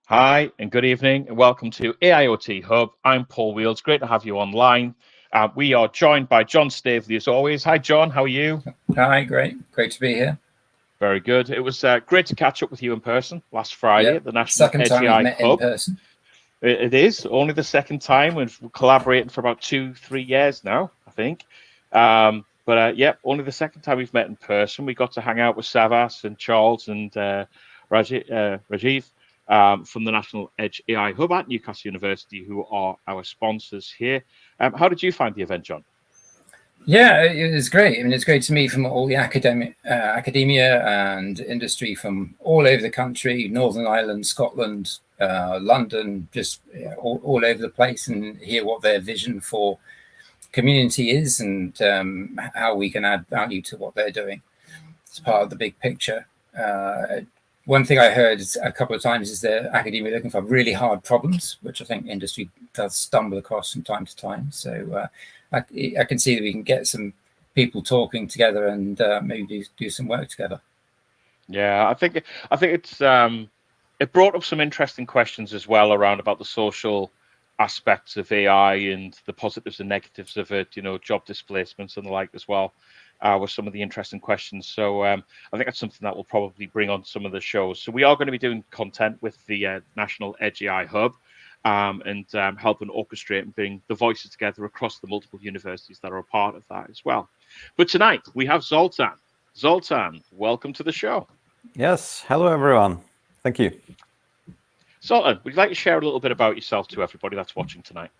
Hi, and good evening, and welcome to AIoT Hub. I'm Paul Wheels. Great to have you online. We are joined by John Staveley, as always. Hi, John. How are you? Hi, great to be here. Very good. It was great to catch up with you in person last Friday at the National Second Edge time we've AI met Hub. in person. It is only the second time. We've collaborated for about 2-3 years now, I think. Only the second time we've met in person. We got to hang out with Savas and Charles and Rajiv. From the National Edge AI Hub at Newcastle University, who are our sponsors here. How did you find the event, John? Yeah, it was great. I mean, it's great to meet from all the academia and industry from all over the country, Northern Ireland, Scotland, London, just all over the place, and hear what their vision for community is and how we can add value to what they're doing. It's part of the big picture. One thing I heard a couple of times is that academia looking for really hard problems, which I think industry does stumble across from time to time. So I can see that we can get some people talking together and maybe do some work together. Yeah, I think it's it brought up some interesting questions as well around about the social aspects of AI and the positives and negatives of it. Job displacements and the like as well. Were some of the interesting questions. So I think that's something that we'll probably bring on some of the shows. So we are going to be doing content with the National Edge AI Hub and helping orchestrate and bring the voices together across the multiple universities that are a part of that as well. But tonight we have Zoltán. Zoltán, welcome to the show. Yes, hello everyone. Thank you. Zoltán, would you like to share a little bit about yourself to everybody that's watching tonight?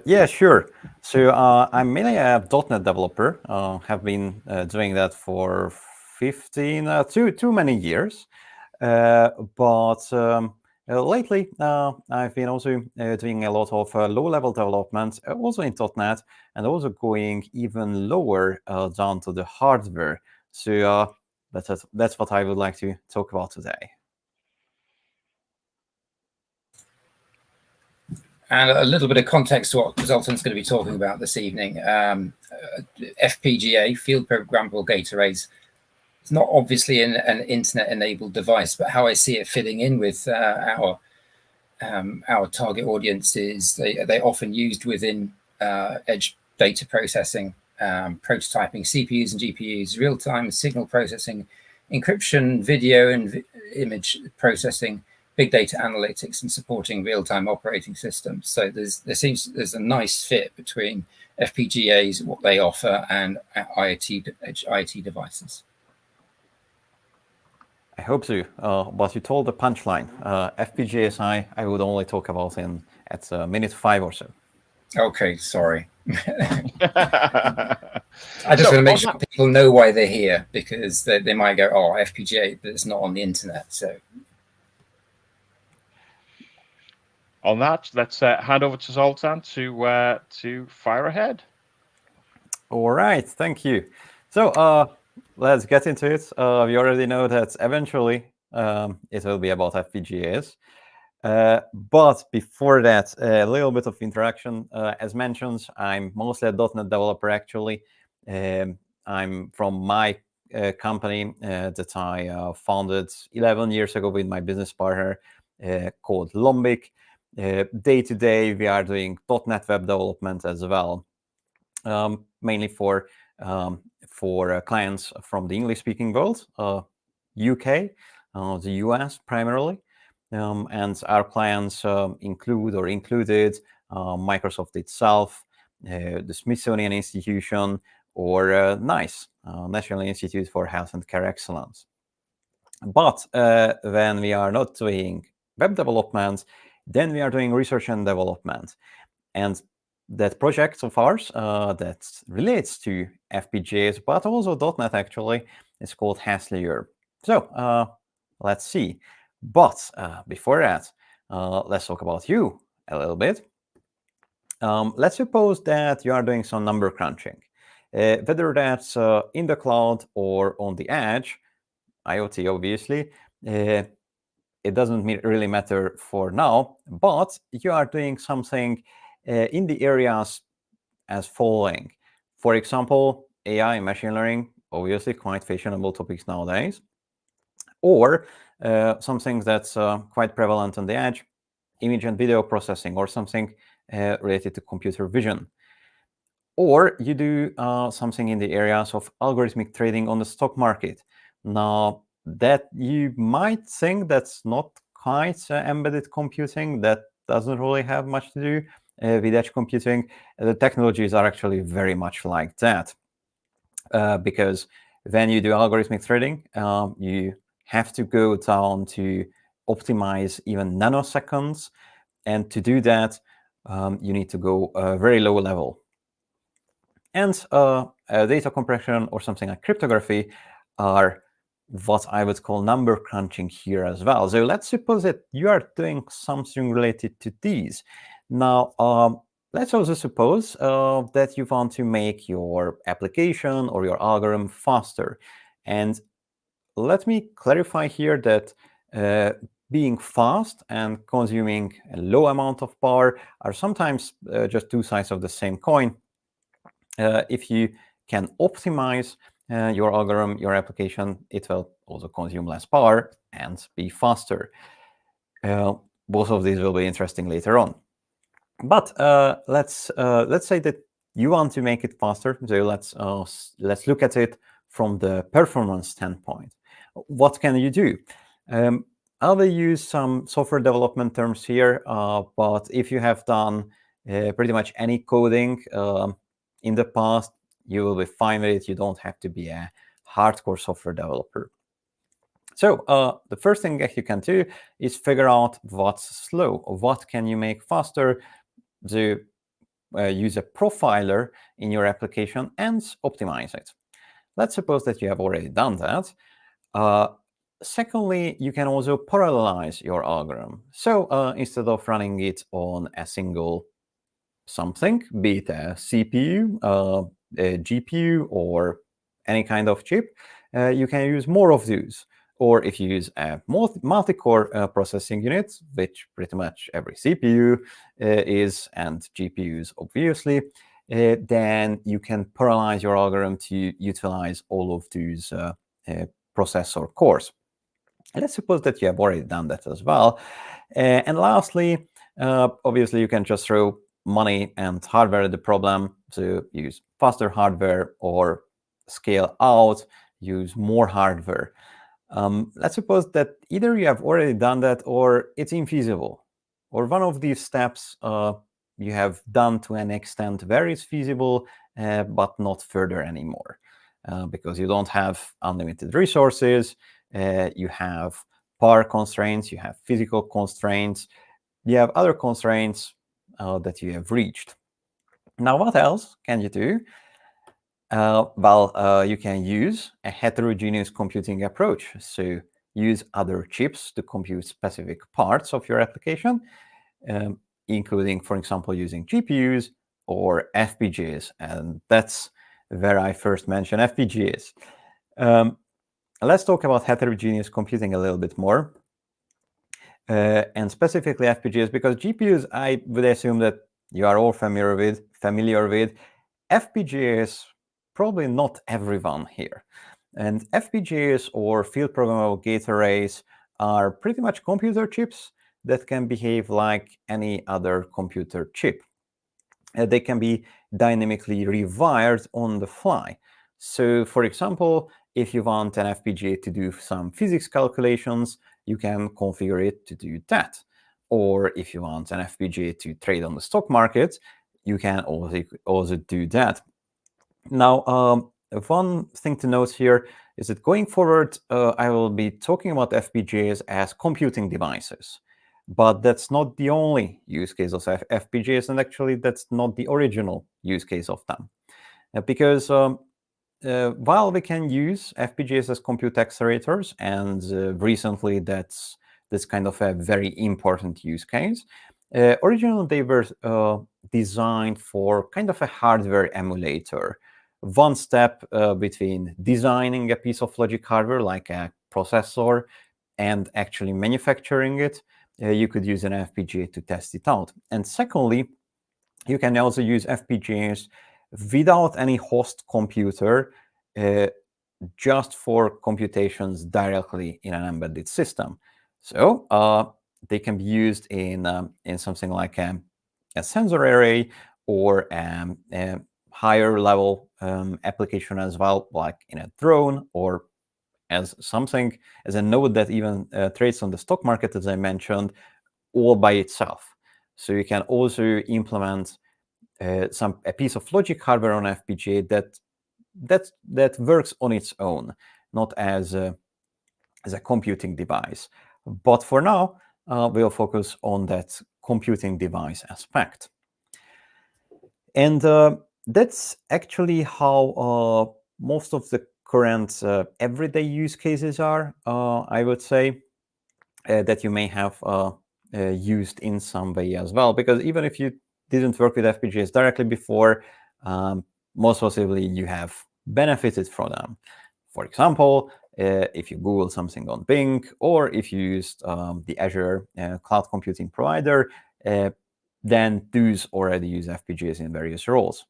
Yeah, sure. So I'm mainly a .NET developer. Have been doing that for 15, too many years. But lately, I've been also doing a lot of low-level development, also in .NET, and also going even lower down to the hardware. So that's what I would like to talk about today. And a little bit of context to what Zoltán's going to be talking about this evening. FPGA, Field Programmable Gate Arrays. It's not obviously an internet-enabled device, but how I see it fitting in with our target audience is they're often used within edge data processing, prototyping CPUs and GPUs, real-time signal processing, encryption, video and image processing, big data analytics, and supporting real-time operating systems. So there's a nice fit between FPGAs, what they offer, and IoT devices. I hope so. But you told the punchline. FPGAs I would only talk about at minute 5 or so. Okay, sorry. I just want to make sure people know why they're here, because they might go, oh, FPGA, but it's not on the internet. So. On that, let's hand over to Zoltán to fire ahead. All right, thank you. So let's get into it. We already know that eventually it will be about FPGAs. But before that, a little bit of introduction. As mentioned, I'm mostly a .NET developer, actually. I'm from my company that I founded 11 years ago with my business partner called Lombik. Day-to-day, we are doing .NET web development as well, mainly for clients from the English-speaking world, UK, the US primarily. And our clients included Microsoft itself, the Smithsonian Institution, or NICE, National Institute for Health and Care Excellence. But when we are not doing web development, then we are doing research and development. And that project of ours that relates to FPGAs, but also .NET actually, is called Hastlayer. So let's see. But before that, let's talk about you a little bit. Let's suppose that you are doing some number crunching, whether that's in the cloud or on the edge, IoT obviously. It doesn't really matter for now, but you are doing something in the areas as following. For example, AI and machine learning, obviously quite fashionable topics nowadays. or something that's quite prevalent on the edge, image and video processing, or something related to computer vision. Or you do something in the areas of algorithmic trading on the stock market. Now, that you might think that's not quite embedded computing, that doesn't really have much to do with edge computing. The technologies are actually very much like that, because when you do algorithmic trading, you have to go down to optimize even nanoseconds. And to do that, you need to go very low level. And data compression or something like cryptography are what I would call number crunching here as well. So let's suppose that you are doing something related to these. Now, let's also suppose that you want to make your application or your algorithm faster. And let me clarify here that being fast and consuming a low amount of power are sometimes just two sides of the same coin. If you can optimize your algorithm, your application, it will also consume less power and be faster. Both of these will be interesting later on. But let's say that you want to make it faster. So let's look at it from the performance standpoint. What can you do? I will use some software development terms here, but if you have done pretty much any coding in the past, you will be fine with it. You don't have to be a hardcore software developer. So the first thing that you can do is figure out what's slow, or what can you make faster. So use a profiler in your application and optimize it. Let's suppose that you have already done that. Secondly, you can also parallelize your algorithm. So instead of running it on a single something, be it a CPU, a GPU, or any kind of chip, you can use more of these. Or if you use a multi-core processing unit, which pretty much every CPU is, and GPUs obviously, then you can parallelize your algorithm to utilize all of these processor cores. Let's suppose that you have already done that as well. And lastly, obviously, you can just throw money and hardware at the problem. So use faster hardware, or scale out, use more hardware. Let's suppose that either you have already done that, or it's infeasible, or one of these steps you have done to an extent where it's feasible, but not further anymore, because you don't have unlimited resources, you have power constraints, you have physical constraints, you have other constraints that you have reached. Now, what else can you do? You can use a heterogeneous computing approach. So use other chips to compute specific parts of your application, including, for example, using GPUs or FPGAs. And that's where I first mentioned FPGAs. Let's talk about heterogeneous computing a little bit more, and specifically FPGAs, because GPUs, I would assume that you are all familiar with. FPGAs, probably not everyone here. And FPGAs, or field programmable gate arrays, are pretty much computer chips that can behave like any other computer chip. They can be dynamically rewired on the fly. So, for example, if you want an FPGA to do some physics calculations, you can configure it to do that. Or if you want an FPGA to trade on the stock market, you can also do that. Now, one thing to note here is that going forward, I will be talking about FPGAs as computing devices. But that's not the only use case of FPGAs, and actually that's not the original use case of them. Because while we can use FPGAs as compute accelerators, and recently that's kind of a very important use case, originally they were designed for kind of a hardware emulator. One step between designing a piece of logic hardware like a processor and actually manufacturing it. You could use an FPGA to test it out. And secondly, you can also use FPGAs without any host computer just for computations directly in an embedded system. So they can be used in something like a sensor array or a higher level application as well, like in a drone, or as a node that even trades on the stock market, as I mentioned, all by itself. So you can also implement a piece of logic hardware on FPGA that works on its own, not as a computing device. But for now, we'll focus on that computing device aspect. And that's actually how most of the current everyday use cases are, I would say, that you may have used in some way as well. Because even if you didn't work with FPGAs directly before, most possibly you have benefited from them. For example, if you Google something on Bing, or if you used the Azure cloud computing provider, then those already use FPGAs in various roles.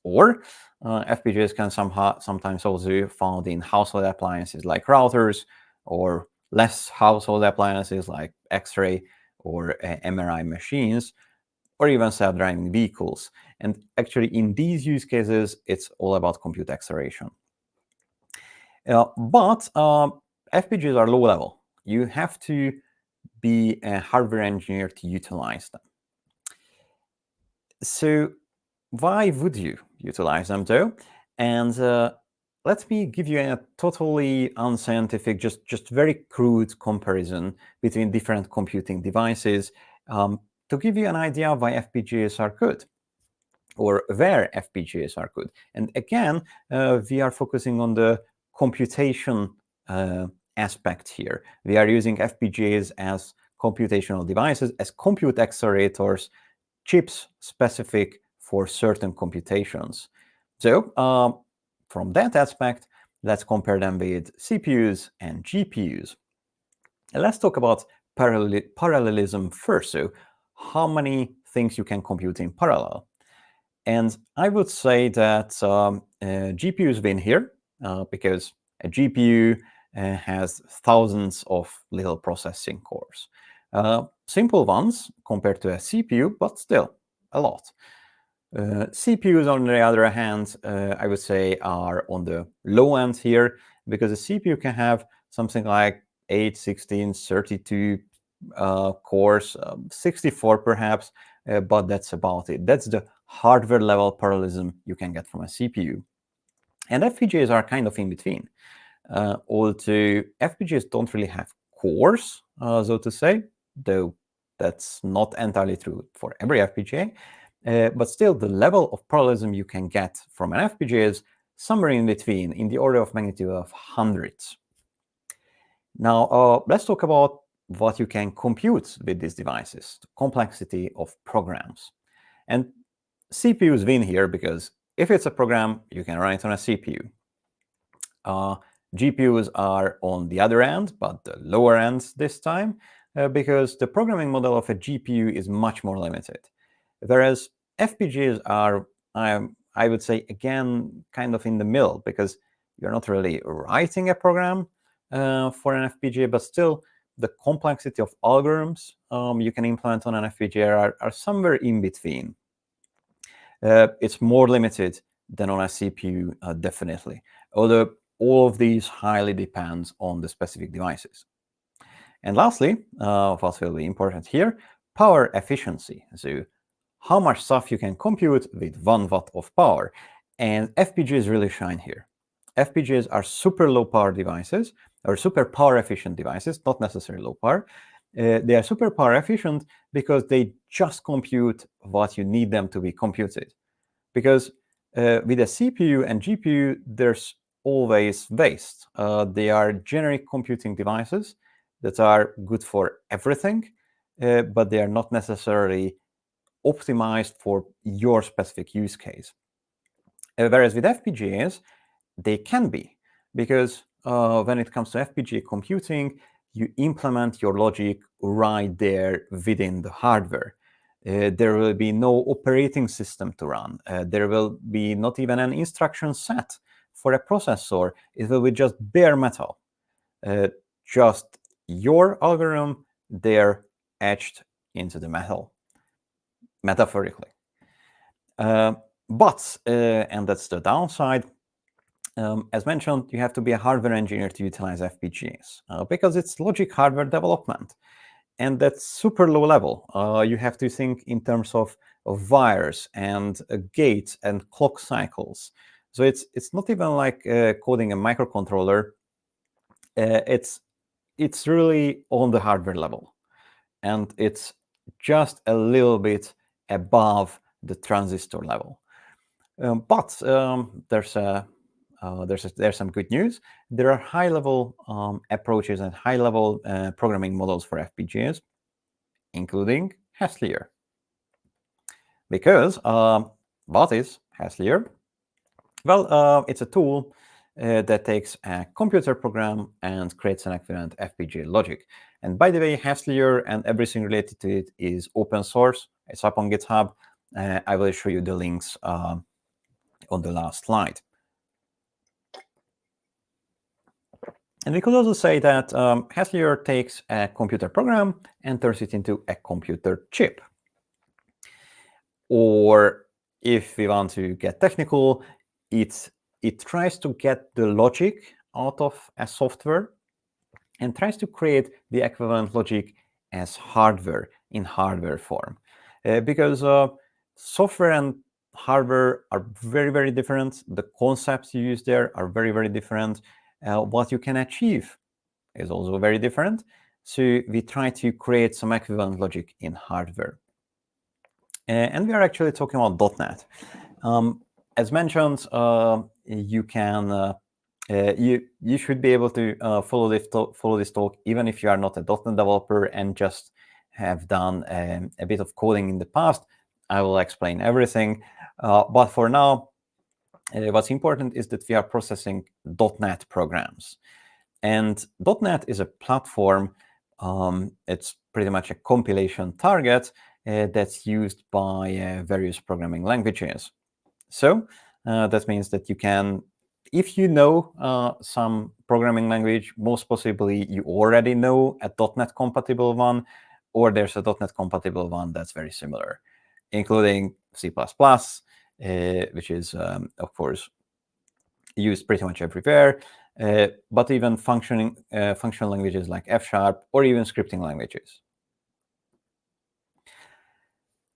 Or FPGAs can sometimes also be found in household appliances like routers, or less household appliances like X-ray or MRI machines, or even self-driving vehicles. And actually, in these use cases, it's all about compute acceleration. But FPGAs are low level. You have to be a hardware engineer to utilize them. So why would you utilize them though? And let me give you a totally unscientific, just very crude comparison between different computing devices to give you an idea of why FPGAs are good, or where FPGAs are good. And again, we are focusing on the computation aspect here. We are using FPGAs as computational devices, as compute accelerators, chips specific for certain computations. So from that aspect, let's compare them with CPUs and GPUs. And let's talk about parallelism first. So how many things you can compute in parallel? And I would say that GPUs win here because a GPU has thousands of little processing cores. Simple ones compared to a CPU, but still a lot. CPUs, on the other hand, I would say are on the low end here, because a CPU can have something like 8, 16, 32 cores, 64 perhaps, but that's about it. That's the hardware level parallelism you can get from a CPU. And FPGAs are kind of in between. Although FPGAs don't really have cores, so to say, though that's not entirely true for every FPGA. But still, the level of parallelism you can get from an FPGA is somewhere in between, in the order of magnitude of hundreds. Now, let's talk about what you can compute with these devices, the complexity of programs. And CPUs win here because if it's a program, you can run it on a CPU. GPUs are on the other end, but the lower end this time, because the programming model of a GPU is much more limited. Whereas FPGAs are, I would say, again, kind of in the middle, because you're not really writing a program for an FPGA, but still the complexity of algorithms you can implement on an FPGA are somewhere in between. It's more limited than on a CPU, definitely, although all of these highly depends on the specific devices. And lastly, what will be important here, power efficiency. So how much stuff you can compute with 1 watt of power. And FPGAs really shine here. FPGAs are super low power devices, or super power efficient devices, not necessarily low power. They are super power efficient because they just compute what you need them to be computed. Because with a CPU and GPU, there's always waste. They are generic computing devices that are good for everything, but they are not necessarily optimized for your specific use case. Whereas with FPGAs, they can be, because when it comes to FPGA computing, you implement your logic right there within the hardware. There will be no operating system to run. There will be not even an instruction set for a processor, it will be just bare metal, just your algorithm there etched into the metal, metaphorically. But, and that's the downside, as mentioned, you have to be a hardware engineer to utilize FPGAs because it's logic hardware development. And that's super low level. You have to think in terms of wires and gates and clock cycles. So it's not even like coding a microcontroller. It's really on the hardware level, and it's just a little bit above the transistor level. But there's some good news. There are high-level approaches and high-level programming models for FPGAs, including Hastlayer. Because what is Hastlayer? Well, it's a tool that takes a computer program and creates an equivalent FPGA logic. And by the way, Hastlayer and everything related to it is open source. It's up on GitHub. I will show you the links on the last slide. And we could also say that Hastlayer takes a computer program and turns it into a computer chip. Or if we want to get technical, it tries to get the logic out of a software and tries to create the equivalent logic as hardware in hardware form. Because software and hardware are very, very different. The concepts you use there are very, very different. What you can achieve is also very different. So we try to create some equivalent logic in hardware. And we are actually talking about .NET. As mentioned, you can you should be able to follow this talk even if you are not a .NET developer and just have done a bit of coding in the past. I will explain everything. But for now, what's important is that we are processing .NET programs. And .NET is a platform. It's pretty much a compilation target that's used by various programming languages. So that means that you can, if you know some programming language, most possibly you already know a .NET compatible one, or there's a .NET compatible one that's very similar, including C++, which is, of course, used pretty much everywhere, but even functional languages like F# or even scripting languages.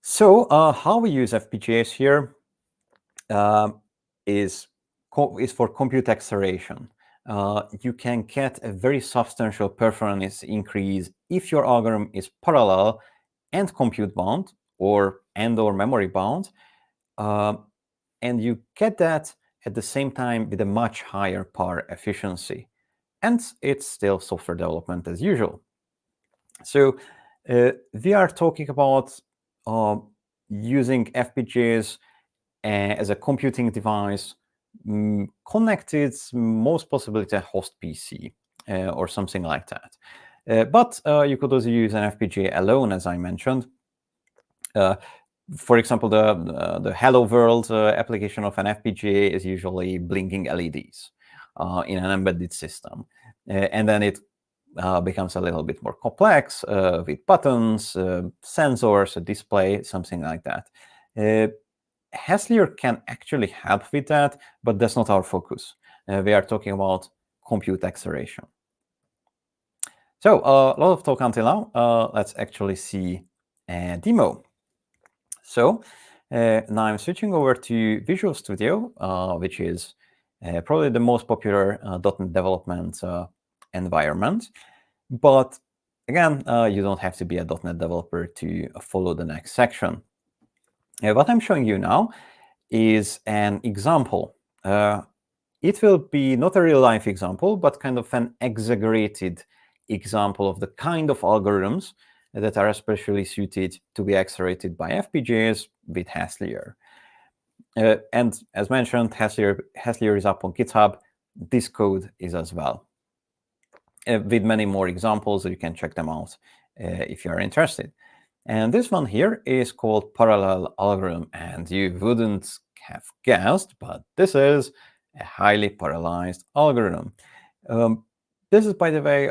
So how we use FPGAs here is for compute acceleration. You can get a very substantial performance increase if your algorithm is parallel and compute bound or memory bound, and you get that at the same time with a much higher power efficiency. And it's still software development as usual. So we are talking about using FPGAs as a computing device connected most possibly to a host PC or something like that. But you could also use an FPGA alone, as I mentioned. For example, the Hello World application of an FPGA is usually blinking LEDs in an embedded system. And then it becomes a little bit more complex with buttons, sensors, a display, something like that. Hastlayer can actually help with that, but that's not our focus. We are talking about compute acceleration. So a lot of talk until now. Let's actually see a demo. So now I'm switching over to Visual Studio, which is probably the most popular .NET development environment. But again, you don't have to be a .NET developer to follow the next section. What I'm showing you now is an example. It will be not a real-life example, but kind of an exaggerated example of the kind of algorithms that are especially suited to be accelerated by FPGAs with Hastlayer. And as mentioned, Hastlayer is up on GitHub. This code is as well, with many more examples. You can check them out if you are interested. And this one here is called parallel algorithm. And you wouldn't have guessed, but this is a highly parallelized algorithm. This is, by the way,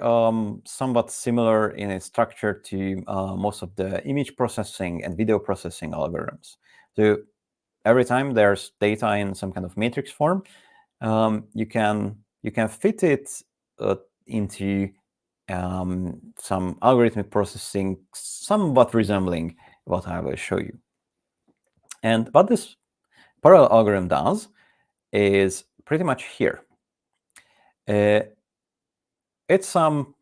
somewhat similar in its structure to most of the image processing and video processing algorithms. So every time there's data in some kind of matrix form, you can fit it into some algorithmic processing somewhat resembling what I will show you. And what this parallel algorithm does is pretty much here. It's some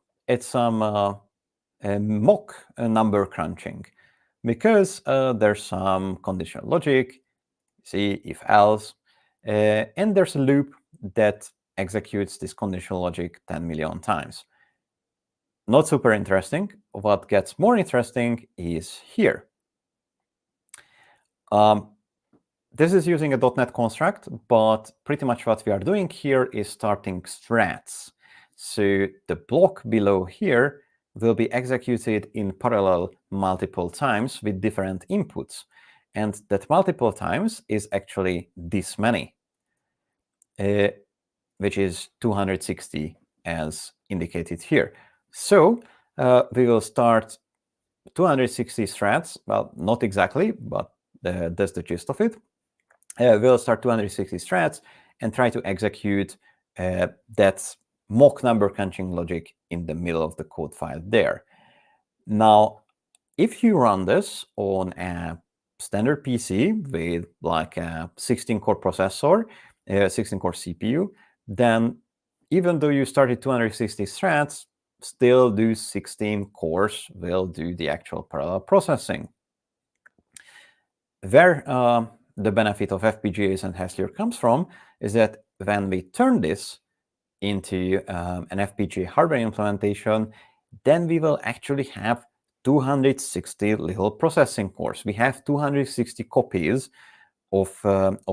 mock number crunching, because there's some conditional logic, see, if else, and there's a loop that executes this conditional logic 10 million times. Not super interesting. What gets more interesting is here. This is using a .NET construct, but pretty much what we are doing here is starting threads. So the block below here will be executed in parallel multiple times with different inputs. And that multiple times is actually this many, which is 260 as indicated here. So we will start 260 threads. Well, not exactly, but that's the gist of it. We'll start 260 threads and try to execute that mock number crunching logic in the middle of the code file there. Now, if you run this on a standard PC with like a 16-core processor, 16-core CPU, then even though you started 260 threads, still those 16 cores will do the actual parallel processing. Where the benefit of FPGAs and Hastlayer comes from is that when we turn this into an FPGA hardware implementation, then we will actually have 260 little processing cores. We have 260 copies of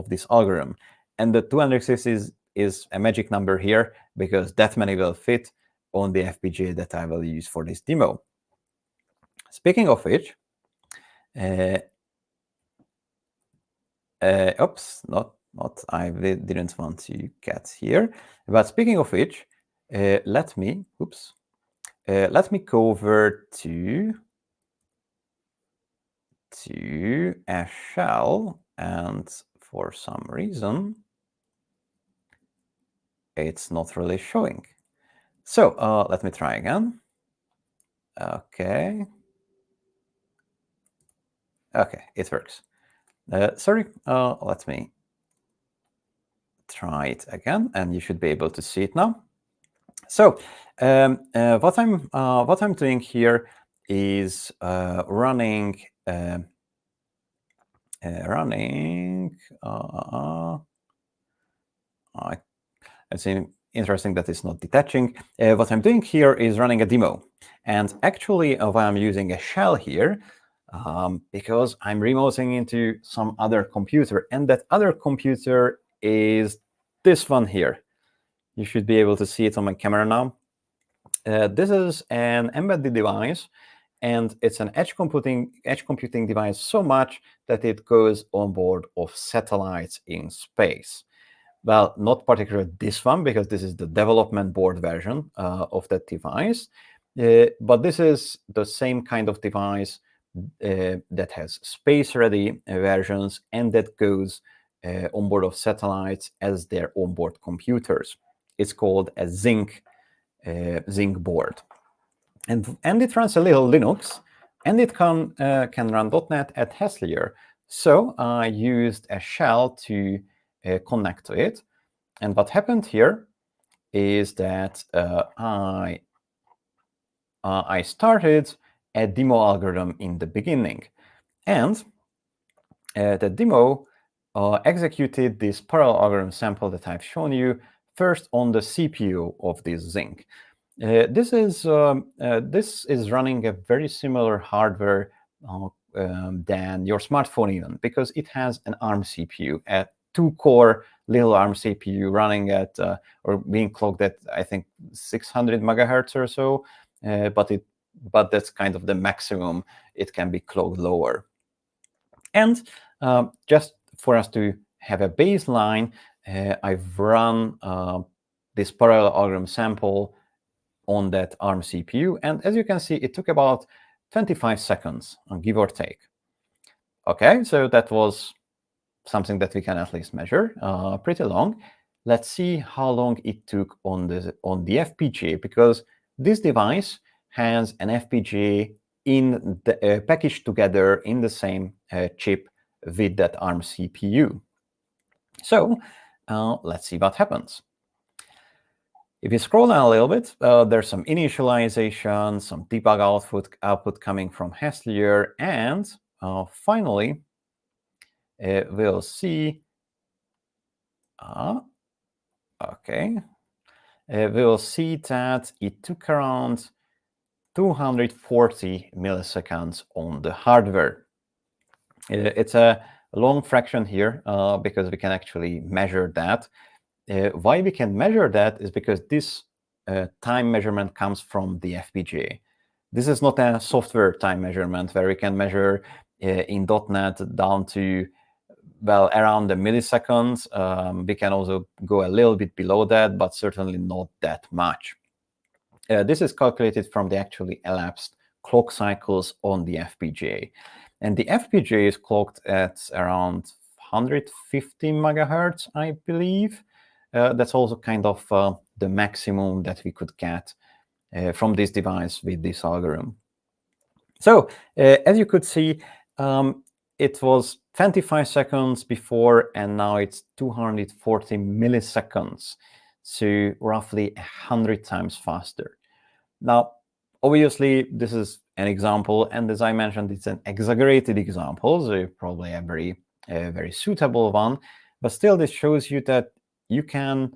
this algorithm. And the 260 is a magic number here, because that many will fit on the FPGA that I will use for this demo. Speaking of which, oops, not I didn't want to get here. But speaking of which, let me go over to a shell, and for some reason it's not really showing. So let me try again. Okay, it works. Sorry, let me try it again, and you should be able to see it now. So what I'm doing here is running. It's interesting that it's not detaching. What I'm doing here is running a demo, and actually, why I'm using a shell here. Because I'm remoting into some other computer, and that other computer is this one here. You should be able to see it on my camera now. This is an embedded device, and it's an edge computing device so much that it goes on board of satellites in space. Well, not particularly this one, because this is the development board version of that device, but this is the same kind of device that has space-ready versions, and that goes on board of satellites as their onboard computers. It's called a Zynq board, and it runs a little Linux, and it can run .NET at Hastlayer. So I used a shell to connect to it, and what happened here is that I started a demo algorithm in the beginning, and the demo executed this parallel algorithm sample that I've shown you first on the CPU of this Zynq. This is running a very similar hardware than your smartphone even, because it has an ARM CPU, a 2-core little ARM CPU running at or being clocked at, I think, 600 megahertz or so, but that's kind of the maximum. It can be clocked lower. And just for us to have a baseline, I've run this parallelogram sample on that ARM CPU, and as you can see, it took about 25 seconds, give or take. Okay, so that was something that we can at least measure, pretty long. Let's see how long it took on the FPGA, because this device has an FPGA in the packaged together in the same chip with that ARM CPU. So let's see what happens. If you scroll down a little bit, there's some initialization, some debug output coming from Hastlayer, and finally, we'll see. Okay, we'll see that it took around 240 milliseconds on the hardware. It's a long fraction here because we can actually measure that. Why we can measure that is because this time measurement comes from the FPGA. This is not a software time measurement where we can measure in .NET down to, well, around the milliseconds. We can also go a little bit below that, but certainly not that much. This is calculated from the actually elapsed clock cycles on the FPGA. And the FPGA is clocked at around 150 megahertz, I believe. That's also kind of the maximum that we could get from this device with this algorithm. So as you could see, it was 25 seconds before, and now it's 240 milliseconds, so roughly 100 times faster. Now, obviously, this is an example, and as I mentioned, it's an exaggerated example, so probably a very suitable one, but still this shows you that you can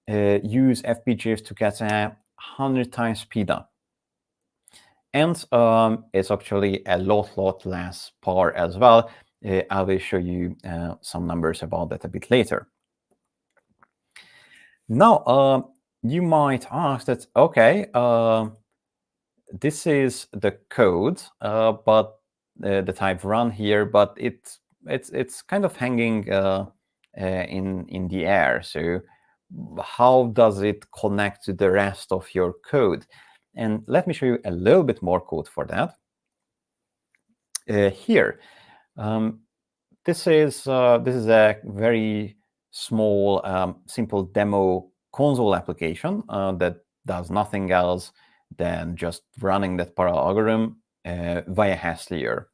use FPGAs to get 100 times speed up. And it's actually a lot less power as well. I will show you some numbers about that a bit later. Now, you might ask that, okay, this is the code, but that I've run here, but it's kind of hanging in the air. So how does it connect to the rest of your code? And let me show you a little bit more code for that. Here, this is a very small, simple demo console application that does nothing else than just running that parallelogram via Hastlayer.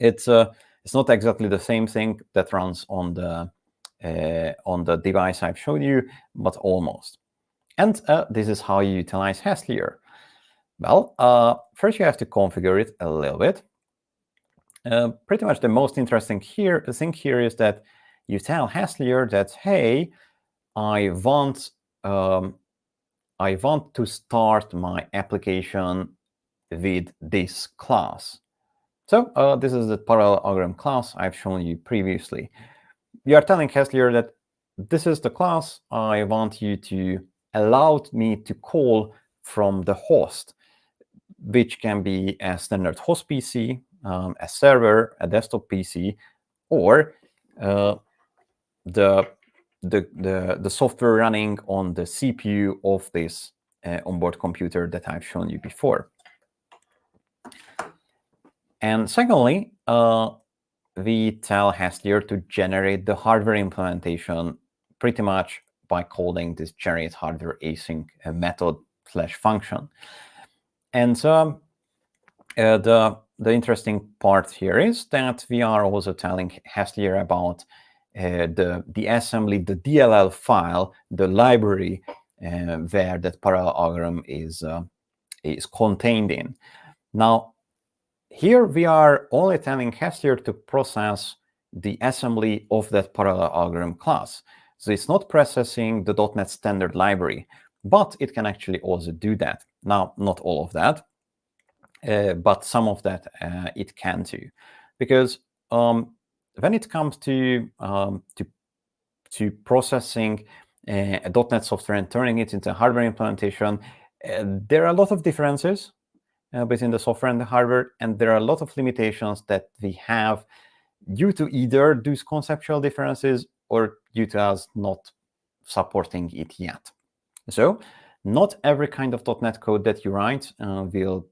It's not exactly the same thing that runs on the device I've showed you, but almost. And this is how you utilize Hastlayer. Well, first you have to configure it a little bit. Pretty much the most interesting thing here is that you tell Hastlayer that, hey, I want to start my application with this class. So this is the parallelogram class I've shown you previously. You are telling Hastlayer that this is the class I want you to allow me to call from the host, which can be a standard host PC, a server, a desktop PC, or the software running on the CPU of this onboard computer that I've shown you before. And secondly, we tell Hastlayer to generate the hardware implementation pretty much by calling this generate hardware async method / function. And so the interesting part here is that we are also telling Hastlayer about the assembly, the DLL file, the library where that parallelogram is contained in. Now, here we are only telling Hastlayer to process the assembly of that parallelogram class. So it's not processing the .NET standard library, but it can actually also do that. Now, not all of that, but some of that it can do, because when it comes to processing a .NET software and turning it into a hardware implementation, there are a lot of differences between the software and the hardware, and there are a lot of limitations that we have due to either those conceptual differences or due to us not supporting it yet. So not every kind of .NET code that you write will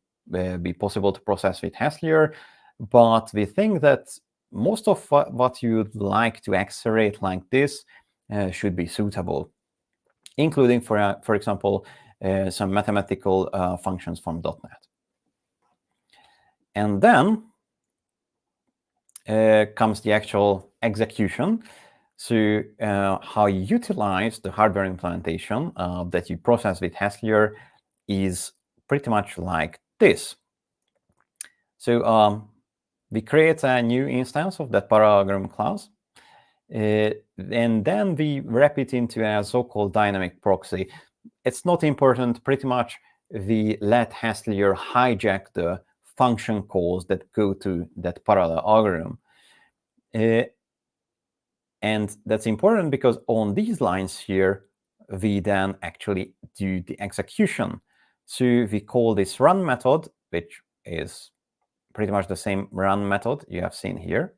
be possible to process with Hastlayer, but we think that most of what you'd like to accelerate like this should be suitable, including, for example, some mathematical functions from .NET. And then comes the actual execution. So how you utilize the hardware implementation that you process with Hastlayer is pretty much like this. So we create a new instance of that parallelogram class, and then we wrap it into a so-called dynamic proxy. It's not important. Pretty much we let Hastlayer hijack the function calls that go to that parallelogram. And that's important because on these lines here, we then actually do the execution. So we call this run method, which is pretty much the same run method you have seen here.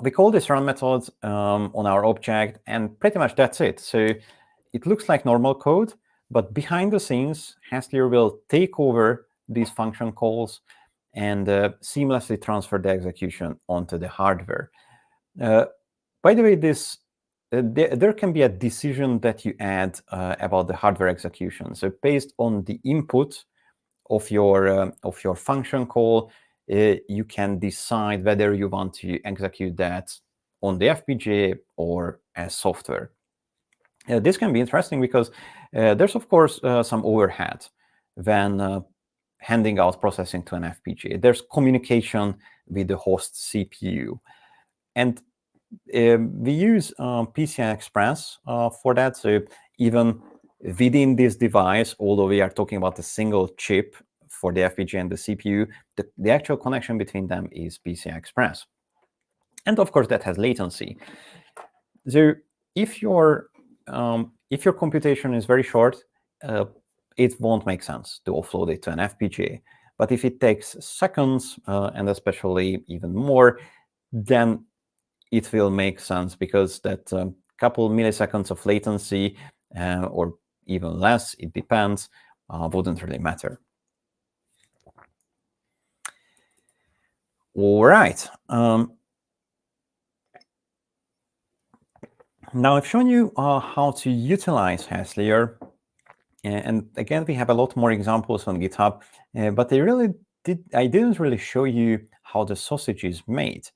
We call this run method on our object, and pretty much that's it. So it looks like normal code, but behind the scenes, Hastlayer will take over these function calls and seamlessly transfer the execution onto the hardware. By the way, there can be a decision that you add about the hardware execution. So based on the input of your function call, you can decide whether you want to execute that on the FPGA or as software. This can be interesting because there's, of course, some overhead when handing out processing to an FPGA. There's communication with the host CPU. And we use PCI Express for that. So even within this device, although we are talking about a single chip for the FPGA and the CPU, the actual connection between them is PCI Express. And of course, that has latency. So if your computation is very short, it won't make sense to offload it to an FPGA. But if it takes seconds, and especially even more, then it will make sense, because that couple milliseconds of latency, or even less, it depends, wouldn't really matter. All right. Now I've shown you how to utilize Hastlayer. And again, we have a lot more examples on GitHub, but I didn't really show you how the sausage is made,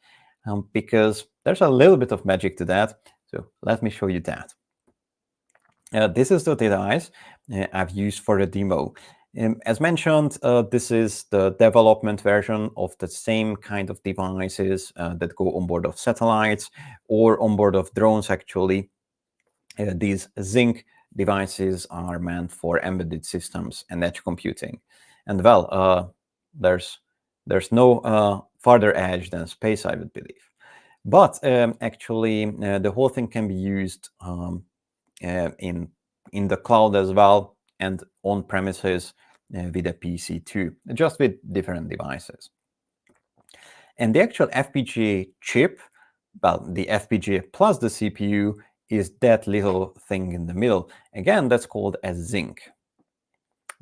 because there's a little bit of magic to that. So let me show you that. This is the device I've used for the demo. As mentioned, this is the development version of the same kind of devices that go on board of satellites or on board of drones, actually. These Zinc devices are meant for embedded systems and edge computing. And well, there's no farther edge than space, I would believe. But actually, the whole thing can be used in the cloud as well, and on premises with a PC too, just with different devices. And the actual FPGA chip, well, the FPGA plus the CPU, is that little thing in the middle. Again, that's called a Zinc.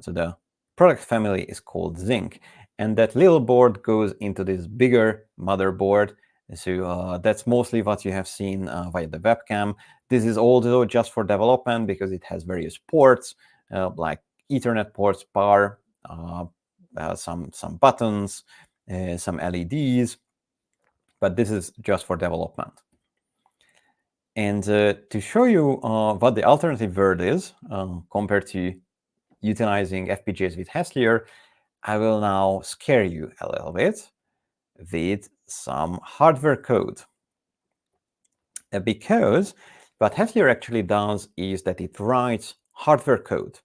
So the product family is called Zinc. And that little board goes into this bigger motherboard. So that's mostly what you have seen via the webcam. This is also just for development because it has various ports, like Ethernet ports, power, some buttons, some LEDs. But this is just for development. And to show you what the alternative world is compared to utilizing FPGAs with Hastlayer, I will now scare you a little bit with some hardware code. Because what Hastlayer actually does is that it writes hardware code.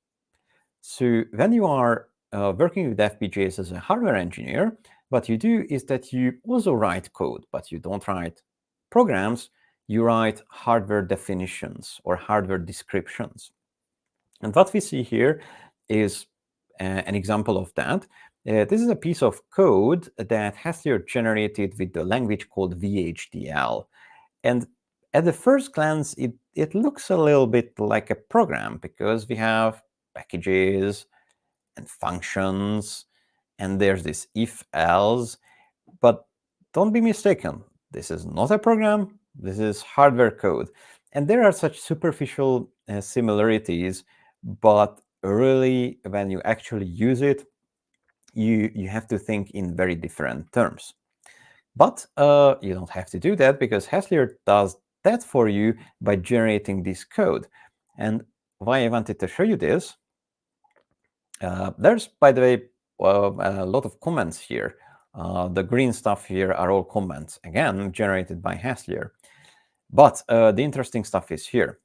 So when you are working with FPGAs as a hardware engineer, what you do is that you also write code, but you don't write programs. You write hardware definitions or hardware descriptions. And what we see here is an example of that. This is a piece of code that Hastlayer generated with the language called VHDL. And at the first glance, it looks a little bit like a program because we have packages and functions, and there's this if-else. But don't be mistaken, this is not a program, this is hardware code. And there are such superficial similarities, but really, when you actually use it, you have to think in very different terms. But you don't have to do that, because Hastlayer does that for you by generating this code. And why I wanted to show you this, there's, by the way, a lot of comments here. The green stuff here are all comments, again, generated by Hastlayer. But the interesting stuff is here,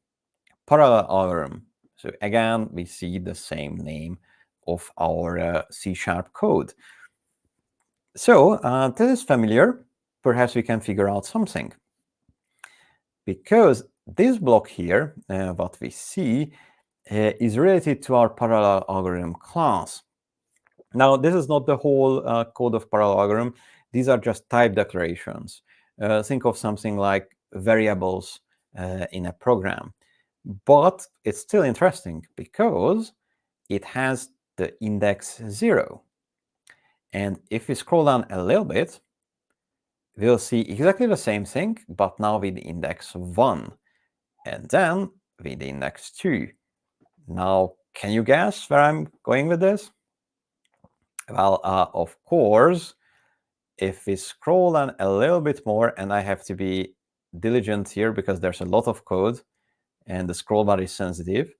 parallel algorithm. So again, we see the same name of our C# code. So this is familiar. Perhaps we can figure out something. Because this block here, what we see, is related to our parallel algorithm class. Now, this is not the whole code of parallel algorithm. These are just type declarations. Think of something like variables in a program. But it's still interesting because it has the index 0. And if we scroll down a little bit, we'll see exactly the same thing, but now with the index 1. And then with the index 2. Now, can you guess where I'm going with this? Well, of course, if we scroll down a little bit more, and I have to be diligent here because there's a lot of code and the scroll bar is sensitive.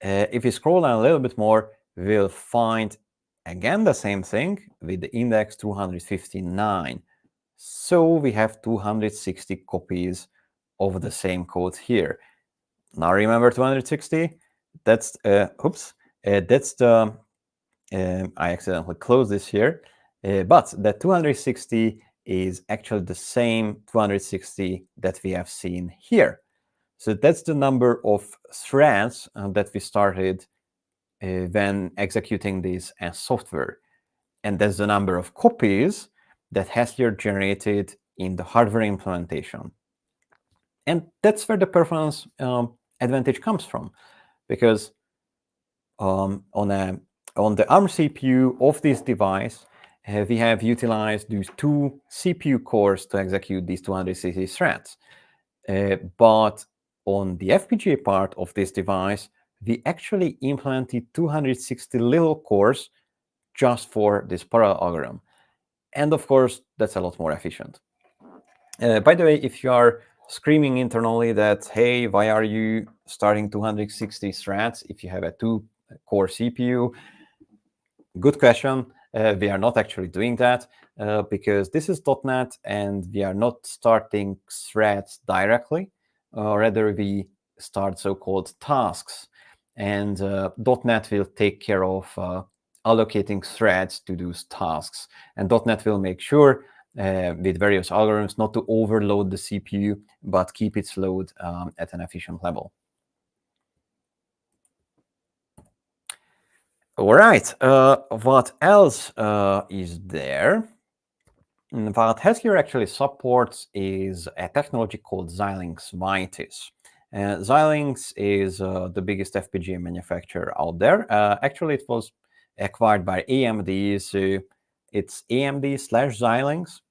If we scroll down a little bit more, we'll find again the same thing with the index 259. So we have 260 copies of the same code here. Now remember 260? That's that's the I accidentally closed this here, but the 260 is actually the same 260 that we have seen here. So that's the number of threads that we started when executing this as software. And that's the number of copies that Hastlayer generated in the hardware implementation. And that's where the performance advantage comes from, because on the ARM CPU of this device, we have utilized these 2 CPU cores to execute these 260 threads. But on the FPGA part of this device, we actually implemented 260 little cores just for this parallel algorithm. And of course, that's a lot more efficient. By the way, if you are screaming internally that, hey, why are you starting 260 threads if you have a 2-core CPU? Good question. We are not actually doing that because this is .NET and we are not starting threads directly. Rather, we start so-called tasks. And .NET will take care of allocating threads to those tasks. And .NET will make sure with various algorithms not to overload the CPU, but keep its load at an efficient level. All right, what else is there? What Hastlayer actually supports is a technology called Xilinx Vitis. Xilinx is the biggest FPGA manufacturer out there. Actually, it was acquired by AMD, so it's AMD/Xilinx.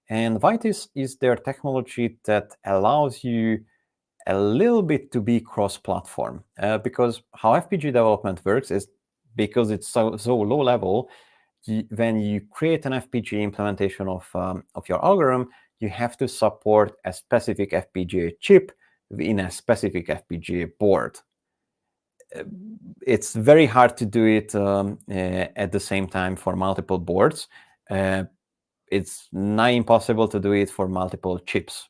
And Vitis is their technology that allows you a little bit to be cross-platform. Because how FPGA development works is, because it's so low level, when you create an FPGA implementation of your algorithm, you have to support a specific FPGA chip in a specific FPGA board. It's very hard to do it at the same time for multiple boards. It's nigh impossible to do it for multiple chips.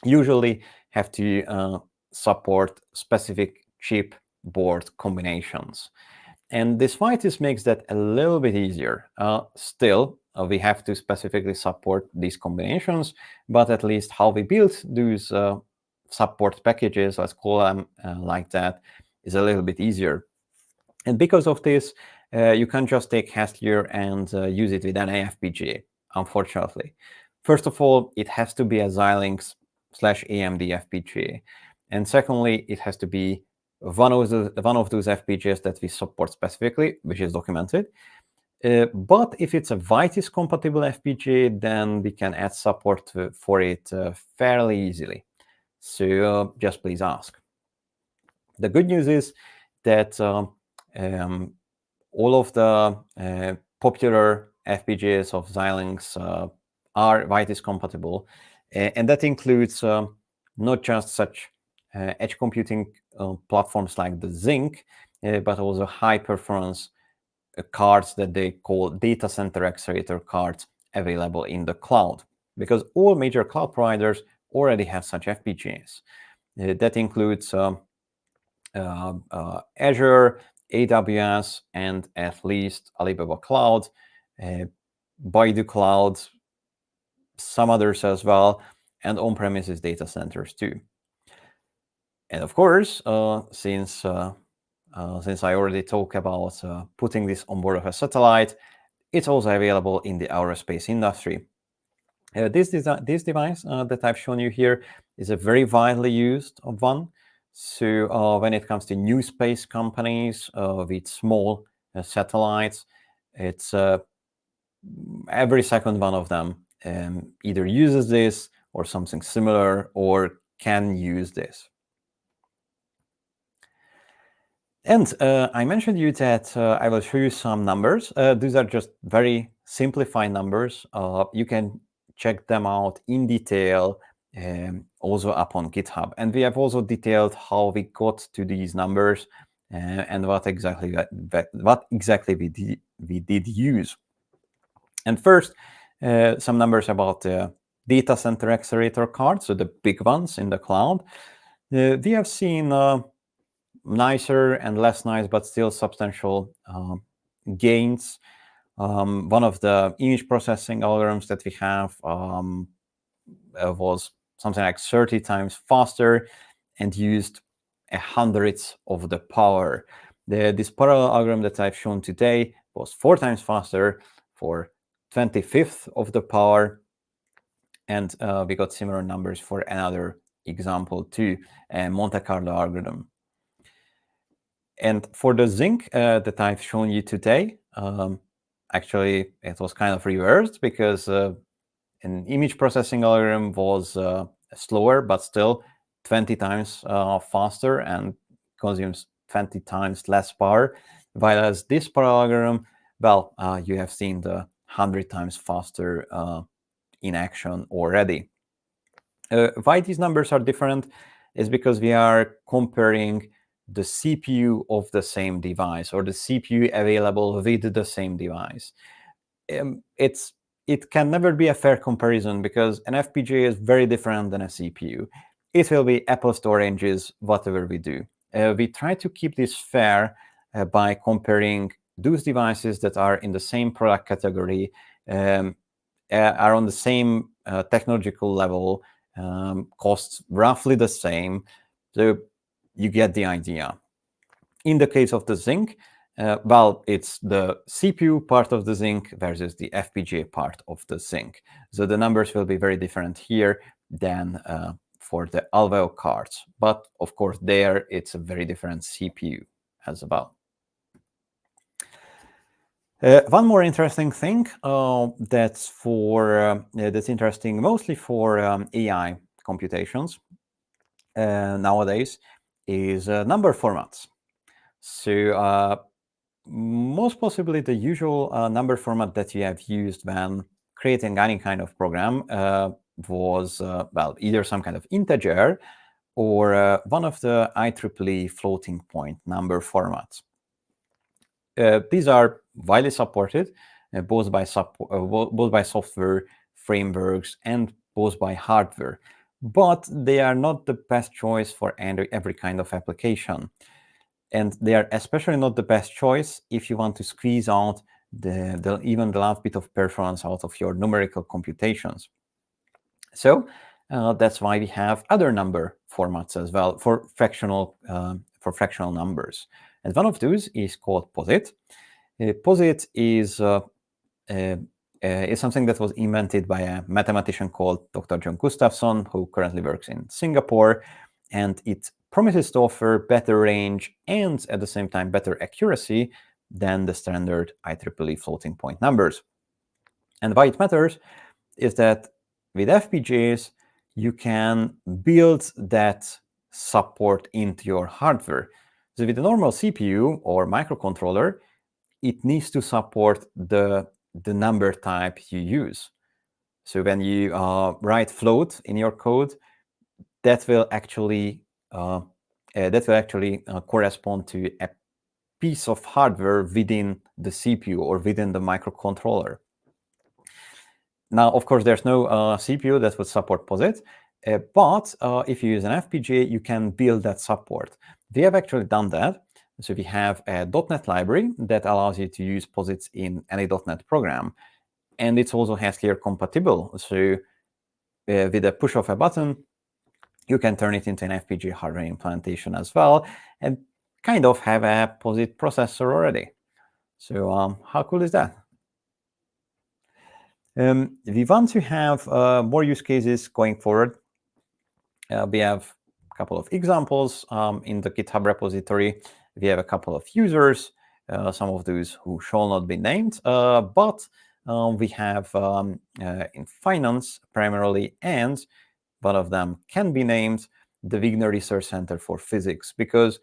Usually have to support specific chip board combinations. And this Vitis makes that a little bit easier. Still, we have to specifically support these combinations, but at least how we build those support packages, let's call them like that, is a little bit easier. And because of this, you can't just take Hastlayer and use it with an FPGA, unfortunately. First of all, it has to be a Xilinx AMD FPGA. And secondly, it has to be one of those FPGAs that we support specifically, which is documented. But if it's a Vitis compatible FPGA, then we can add support for it fairly easily. So just please ask. The good news is that all of the popular FPGAs of Xilinx are Vitis compatible, and that includes not just such edge computing platforms like the Zinc, but also high performance cards that they call data center accelerator cards available in the cloud, because all major cloud providers already have such FPGAs. That includes Azure, AWS, and at least Alibaba Cloud, Baidu Cloud, some others as well, and on-premises data centers too. And of course, since I already talked about putting this on board of a satellite, it's also available in the aerospace industry. This device that I've shown you here is a very widely used one. So when it comes to new space companies with small satellites, it's every second one of them either uses this or something similar or can use this. And I mentioned you that I will show you some numbers. These are just very simplified numbers. You can check them out in detail also up on GitHub. And we have also detailed how we got to these numbers and what exactly we did use. And first, some numbers about the data center accelerator cards, so the big ones in the cloud. We have seen nicer and less nice, but still substantial gains. One of the image processing algorithms that we have was something like 30 times faster and used 100th of the power. This parallel algorithm that I've shown today was 4 times faster for 25th of the power. And we got similar numbers for another example too, a Monte Carlo algorithm. And for the Zinc that I've shown you today, actually it was kind of reversed because an image processing algorithm was slower, but still 20 times faster and consumes 20 times less power. Whereas this parallel algorithm, well, you have seen the 100 times faster in action already. Why these numbers are different is because we are comparing the CPU of the same device or the CPU available with the same device. It can never be a fair comparison because an FPGA is very different than a CPU. It will be apples to oranges, whatever we do. We try to keep this fair by comparing those devices that are in the same product category, are on the same technological level, costs roughly the same. So you get the idea. In the case of the Zinc, well, it's the CPU part of the Zinc versus the FPGA part of the Zinc. So the numbers will be very different here than for the Alveo cards. But of course, there it's a very different CPU as well. One more interesting thing that's interesting mostly for AI computations nowadays is number formats. So most possibly the usual number format that you have used when creating any kind of program was, well, either some kind of integer or one of the IEEE floating point number formats. These are widely supported both by software frameworks and both by hardware, but they are not the best choice for every kind of application. And they are especially not the best choice if you want to squeeze out even the last bit of performance out of your numerical computations. So that's why we have other number formats as well for fractional numbers. And one of those is called POSIT. POSIT is is something that was invented by a mathematician called Dr. John Gustafsson, who currently works in Singapore, and it promises to offer better range and at the same time better accuracy than the standard IEEE floating point numbers. And why it matters is that with FPGAs, you can build that support into your hardware. So with a normal CPU or microcontroller, it needs to support the number type you use. So when you write float in your code, that will actually correspond to a piece of hardware within the CPU or within the microcontroller. Now, of course, there's no CPU that would support POSIT, but if you use an FPGA, you can build that support. We have actually done that. So we have a .NET library that allows you to use POSITs in any .NET program. And it's also Hastlayer compatible. So with a push of a button, you can turn it into an FPGA hardware implementation as well, and kind of have a POSIT processor already. So how cool is that? We want to have more use cases going forward. We have a couple of examples in the GitHub repository. We have a couple of users, some of those who shall not be named, but we have in finance primarily, and one of them can be named the Wigner Research Center for Physics, because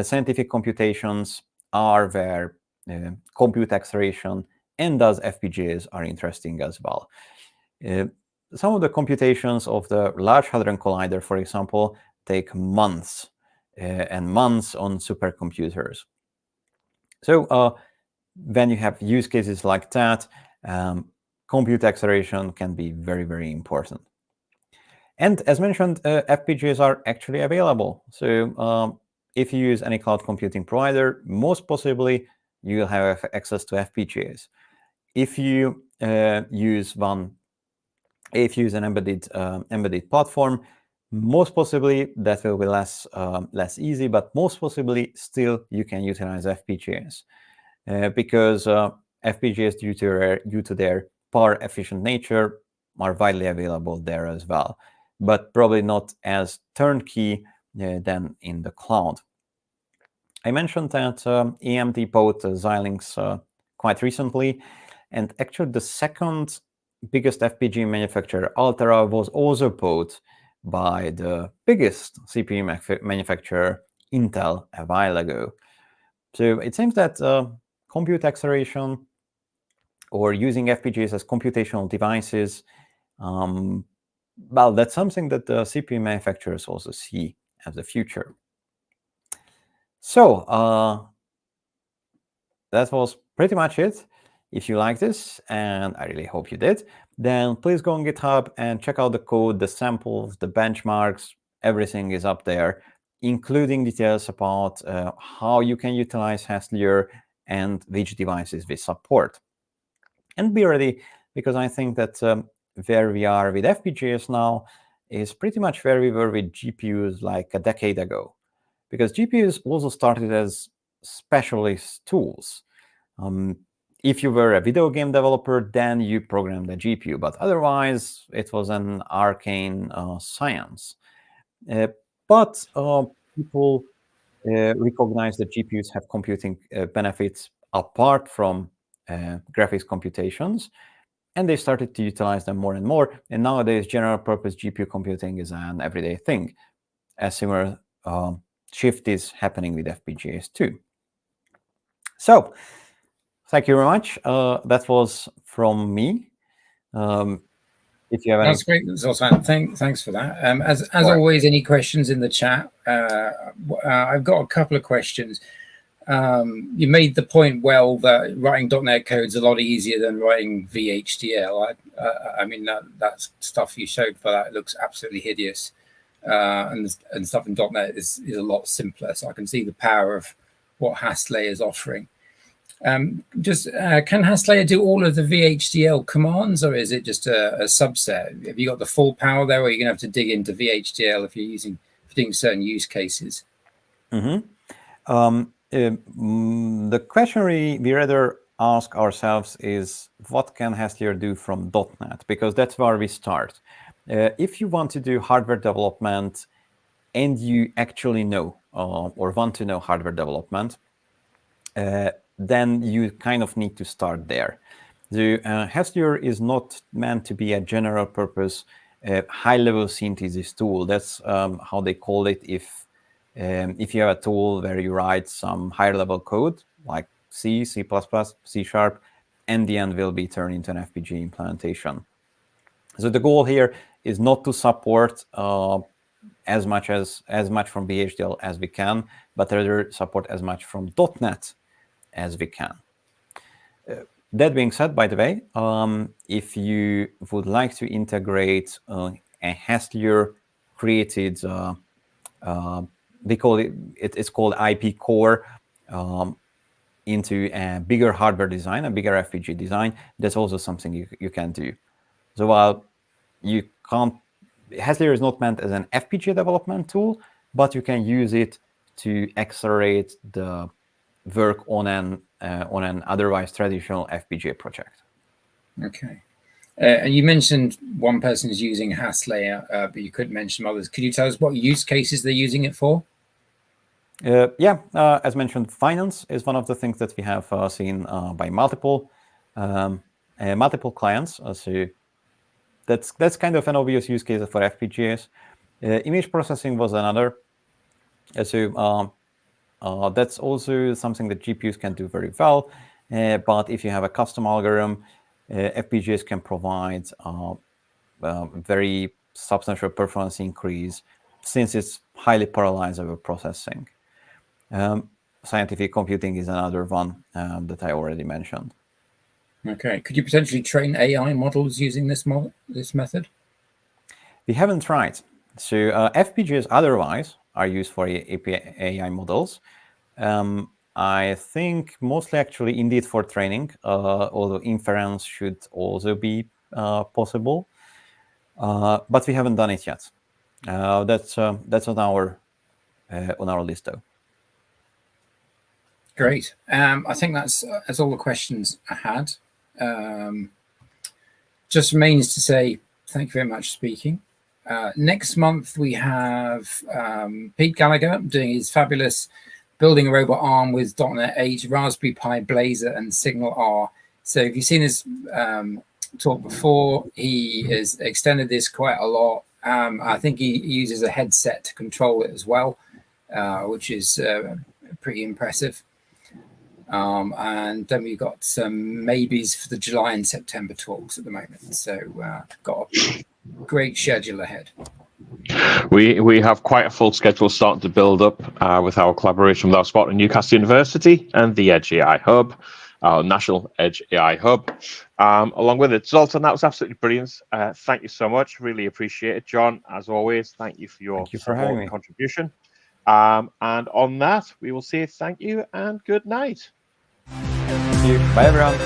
scientific computations are where compute acceleration and thus FPGAs are interesting as well. Some of the computations of the Large Hadron Collider, for example, take months and months on supercomputers. So when you have use cases like that, compute acceleration can be very, very important. And as mentioned, FPGAs are actually available. So if you use any cloud computing provider, most possibly you will have access to FPGAs. If you use an embedded platform, most possibly that will be less easy, but most possibly still you can utilize FPGAs because FPGAs, due to their power efficient nature, are widely available there as well, but probably not as turnkey than in the cloud. I mentioned that AMD bought Xilinx quite recently, and actually the second biggest FPGA manufacturer, Altera, was also bought by the biggest CPU manufacturer, Intel, a while ago. So it seems that compute acceleration or using FPGAs as computational devices, well, that's something that the CPU manufacturers also see as the future. So that was pretty much it. If you like this, and I really hope you did, then please go on GitHub and check out the code, the samples, the benchmarks. Everything is up there, including details about how you can utilize Hastlayer and which devices we support. And be ready, because I think that where we are with FPGAs now is pretty much where we were with GPUs like a decade ago. Because GPUs also started as specialist tools. If you were a video game developer, then you programmed a GPU, but otherwise it was an arcane science. But people recognize that GPUs have computing benefits apart from graphics computations, and they started to utilize them more and more. And nowadays, general purpose GPU computing is an everyday thing. A similar shift is happening with FPGAs too. So, thank you very much. That was from me. If you have any... That's great, Zoltán. Thanks for that. As always, any questions in the chat? I've got a couple of questions. You made the point well that writing .NET code is a lot easier than writing VHDL. I mean, that stuff you showed for that looks absolutely hideous. And stuff in .NET is a lot simpler. So I can see the power of what Hastlayer is offering. Can Hastlayer do all of the VHDL commands, or is it just a subset? Have you got the full power there, or are you going to have to dig into VHDL if you're doing certain use cases? Mm-hmm. The question we rather ask ourselves is, what can Hastlayer do from .NET? Because that's where we start. If you want to do hardware development and you actually know or want to know hardware development, then you kind of need to start there. The Hastlayer is not meant to be a general purpose high-level synthesis tool. That's how they call it if you have a tool where you write some higher-level code like C, C++, C#, and the end will be turned into an FPGA implementation. So the goal here is not to support as much from VHDL as we can, but rather support as much from .NET as we can. That being said, by the way, if you would like to integrate a Hastlayer created, we call it's called IP core, into a bigger hardware design, a bigger FPGA design, that's also something you can do. So while you can't, Hastlayer is not meant as an FPGA development tool, but you can use it to accelerate the work on an otherwise traditional FPGA project. Okay. And you mentioned one person is using Hastlayer, but you couldn't mention others. Could you tell us what use cases they're using it for? As mentioned, finance is one of the things that we have seen by multiple clients. So that's kind of an obvious use case for FPGAs. Image processing was another. So that's also something that GPUs can do very well. But if you have a custom algorithm, FPGAs can provide very substantial performance increase since it's highly parallelizable processing. Scientific computing is another one that I already mentioned. Okay. Could you potentially train AI models using this method? We haven't tried. So FPGAs otherwise are used for AI models. I think mostly actually indeed for training, although inference should also be possible. But we haven't done it yet. That's on our list though. Great. I think that's all the questions I had. Just remains to say thank you very much for speaking. Next month we have Pete Gallagher doing his fabulous building a robot arm with .NET 8, Raspberry Pi, Blazor, and Signal R. So if you've seen his talk before, he has extended this quite a lot. I think he uses a headset to control it as well, which is pretty impressive. And then we've got some maybes for the July and September talks at the moment. So got a great schedule ahead. We have quite a full schedule starting to build up with our collaboration with our spot at Newcastle University and the Edge AI Hub, our National Edge AI Hub. Along with it, Zoltán, that was absolutely brilliant. Thank you so much. Really appreciate it. John, as always, thank you for your support and contribution. And on that, we will say thank you and good night. Thank you. Bye, everyone.